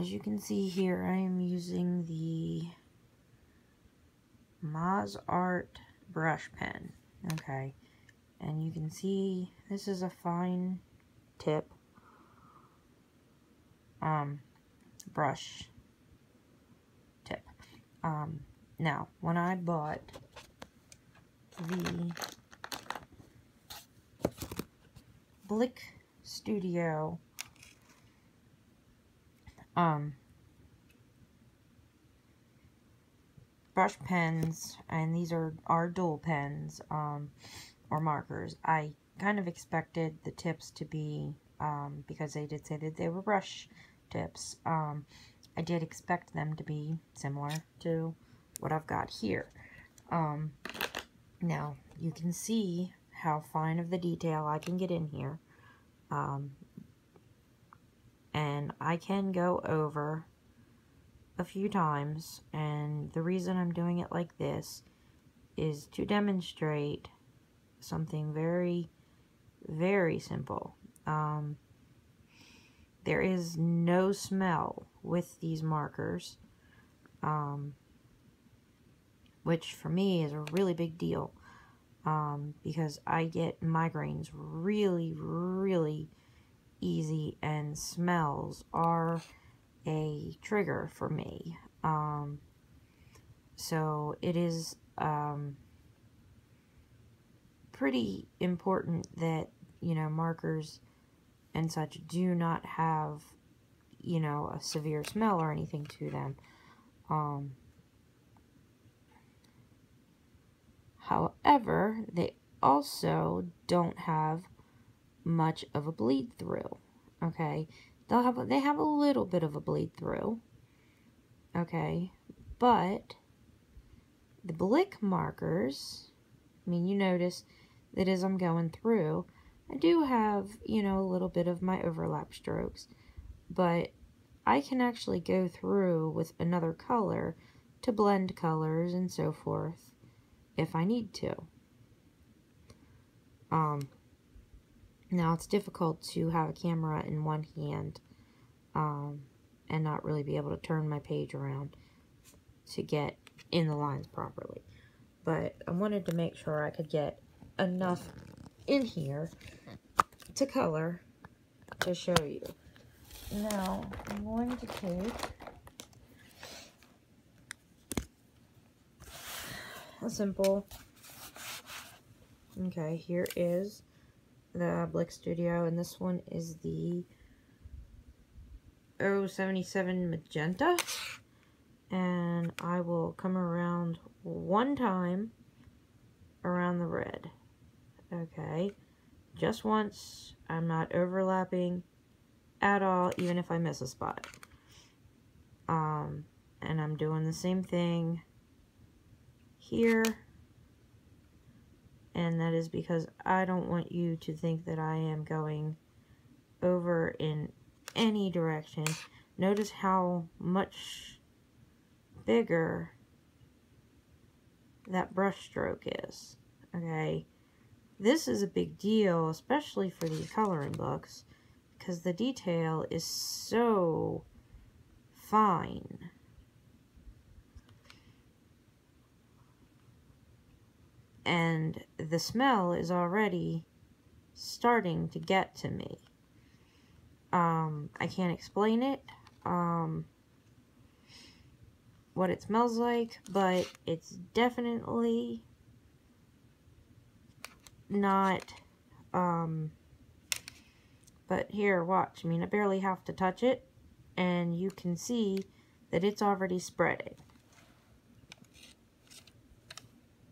as you can see here, I am using the MozArt brush pen. Okay, and you can see this is a fine tip brush tip. Now, when I bought the Blick Studio brush pens, and these are dual pens or markers, I kind of expected the tips to be, because they did say that they were brush tips, I did expect them to be similar to what I've got here. Now, you can see how fine of the detail I can get in here. And I can go over a few times, and the reason I'm doing it like this is to demonstrate something very, very simple. There is no smell with these markers, which for me is a really big deal, because I get migraines really, really easy, and smells are a trigger for me. So it is pretty important that, you know, markers and such do not have, you know, a severe smell or anything to them. However, they also don't have much of a bleed through. Okay, they have a little bit of a bleed through. Okay, but the Blick markers, I mean, you notice that as I'm going through, I do have, you know, a little bit of my overlap strokes, but I can actually go through with another color to blend colors and so forth if I need to. Now, it's difficult to have a camera in one hand and not really be able to turn my page around to get in the lines properly. But I wanted to make sure I could get enough in here to color to show you. Now, I'm going to take a simple, okay, here is the Blick Studio, and this one is the 077 Magenta, and I will come around one time around the red. Okay, just once. I'm not overlapping at all, even if I miss a spot. And I'm doing the same thing here, and that is because I don't want you to think that I am going over in any direction. Notice how much bigger that brush stroke is. Okay, this is a big deal, especially for these coloring books, because the detail is so fine. And the smell is already starting to get to me. I can't explain it, what it smells like, but it's definitely not, but here, watch. I mean, I barely have to touch it, and you can see that it's already spreading.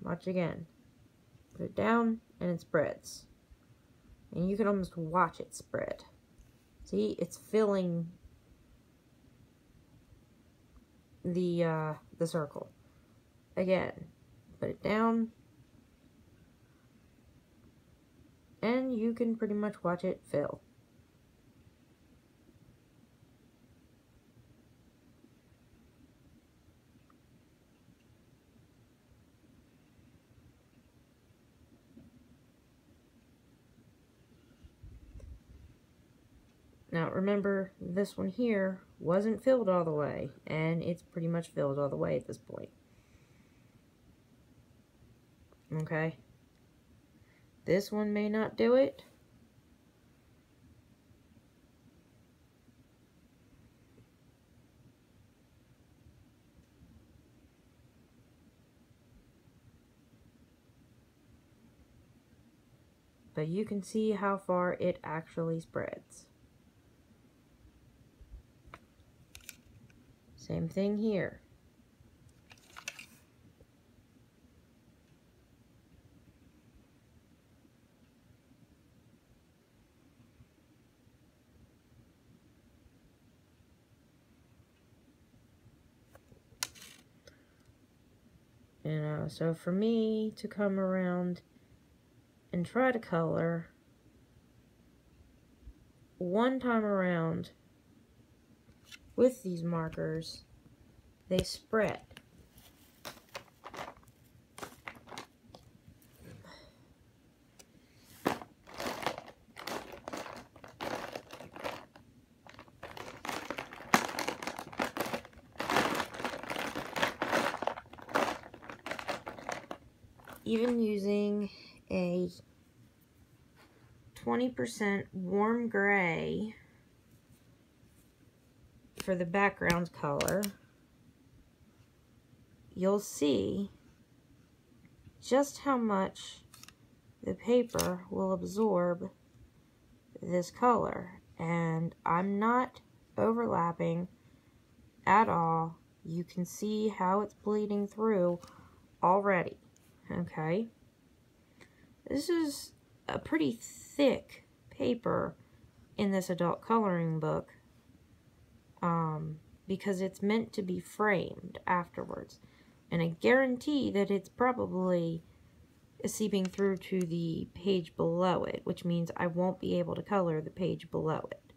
Watch again. Put it down, and it spreads. And you can almost watch it spread. See, it's filling the circle. Again, put it down, and you can pretty much watch it fill. Now remember, this one here wasn't filled all the way, and it's pretty much filled all the way at this point. Okay? This one may not do it. But you can see how far it actually spreads. Same thing here. So for me to come around and try to color one time around with these markers, they spread. Even using a 20% warm gray for the background color, you'll see just how much the paper will absorb this color. And I'm not overlapping at all. You can see how it's bleeding through already. Okay, this is a pretty thick paper in this adult coloring book because it's meant to be framed afterwards, and I guarantee that it's probably seeping through to the page below it, which means I won't be able to color the page below it.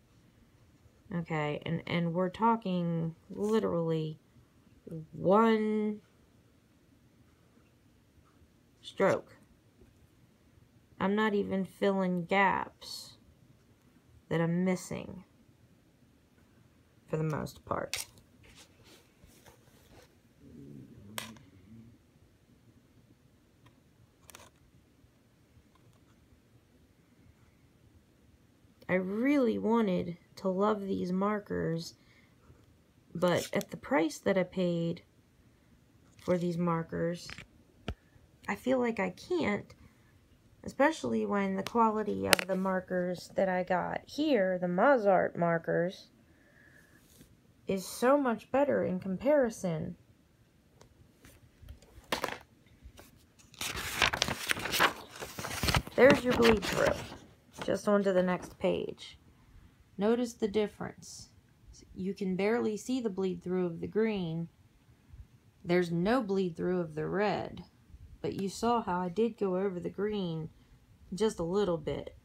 Okay, and we're talking literally one stroke. I'm not even filling gaps that I'm missing for the most part. I really wanted to love these markers, but at the price that I paid for these markers, I feel like I can't, especially when the quality of the markers that I got here, the MozArt markers, is so much better in comparison. There's your bleed through. Just on to the next page. Notice the difference. You can barely see the bleed through of the green. There's no bleed through of the red. But you saw how I did go over the green just a little bit.